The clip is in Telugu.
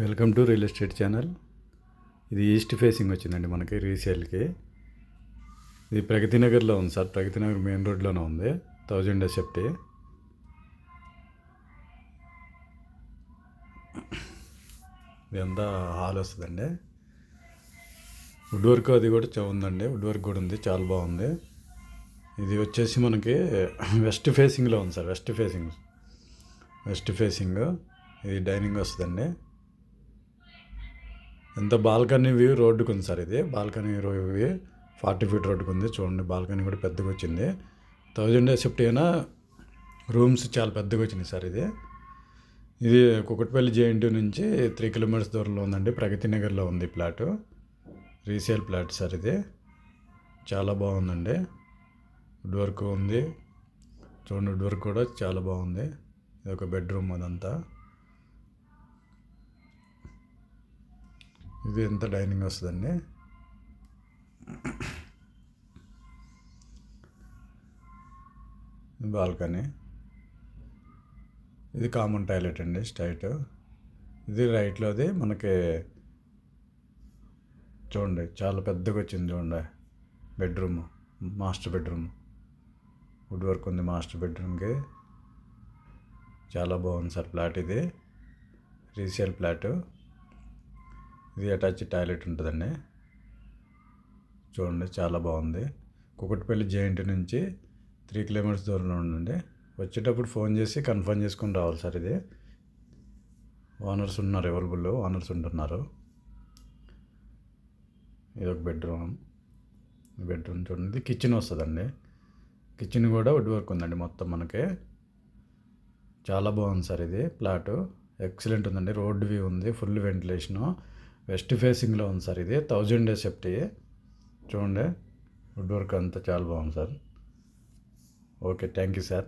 Welcome to real estate channel. ఇది ఈస్ట్ ఫేసింగ్ వచ్చిందండి మనకి రీసేల్కి. ఇది ప్రగతి నగర్లో ఉంది సార్. ప్రగతి నగర్ మెయిన్ రోడ్లోనే ఉంది. 1000 ఎస్ఎఫ్టీ. ఇది అంతా హాల్ వస్తుందండి. వుడ్ వర్క్ అది కూడా ఉందండి. వుడ్ వర్క్ కూడా ఉంది, చాలా బాగుంది. ఇది వచ్చేసి మనకి వెస్ట్ ఫేసింగ్లో ఉంది సార్. వెస్ట్ ఫేసింగ్ ఇది డైనింగ్ వస్తుందండి. ఎంత బాల్కనీ వ్యూ రోడ్డుకు ఉంది సార్. ఇది బాల్కనీ వ్యూ 40 ఫీట్ రోడ్డుకు ఉంది. చూడండి, బాల్కనీ కూడా పెద్దగా వచ్చింది. 1000 ఎస్ఎఫ్టీ అయినా రూమ్స్ చాలా పెద్దగా వచ్చినాయి సార్. ఇది కుకట్పల్లి జేఎన్టీ నుంచి 3 కిలోమీటర్స్ దూరంలో ఉందండి. ప్రగతి నగర్లో ఉంది ప్లాటు. Resale plot sir. ఇది చాలా బాగుందండి. వుడ్ వర్క్ ఉంది చూడండి. వుడ్ వర్క్ కూడా చాలా బాగుంది. ఇది ఒక బెడ్రూమ్. అదంతా ఇది ఎంత డైనింగ్ వస్తుందండి. బాల్కనీ. ఇది కామన్ టాయిలెట్ అండి, స్ట్రైట్. ఇది రైట్లోది మనకి చూడండి, చాలా పెద్దగా వచ్చింది చూడండి. Bedroom, master bedroom. Wood work ఉంది మాస్టర్ బెడ్రూమ్కి. చాలా బాగుంది సార్ ప్లాట్. ఇది రీసేల్ ప్లాటు. ఇది అటాచ్ టాయిలెట్ ఉంటుందండి. చూడండి, చాలా బాగుంది. కుకట్పల్లి జేఎన్టీ నుంచి 3 కిలోమీటర్స్ దూరంలో ఉండండి. వచ్చేటప్పుడు ఫోన్ చేసి కన్ఫర్మ్ చేసుకొని రావాలి సార్. ఇది ఓనర్స్ ఉన్నారు, ఓనర్స్ ఉంటున్నారు. ఇది ఒక బెడ్రూమ్ చూడండి. కిచెన్ వస్తుందండి. కిచెన్ కూడా వుడ్ వర్క్ ఉందండి మొత్తం మనకి. చాలా బాగుంది సార్. ఇది ప్లాటు ఎక్సలెంట్ ఉందండి. రోడ్ వ్యూ ఉంది, ఫుల్ వెంటిలేషను. వెస్ట్ ఫేసింగ్లో ఉంది సార్. ఇది 1000 ఎస్ఎఫ్టీ. చూడండి, వుడ్ వర్క్ అంతా చాలా బాగుంది sir. Okay, thank you sir.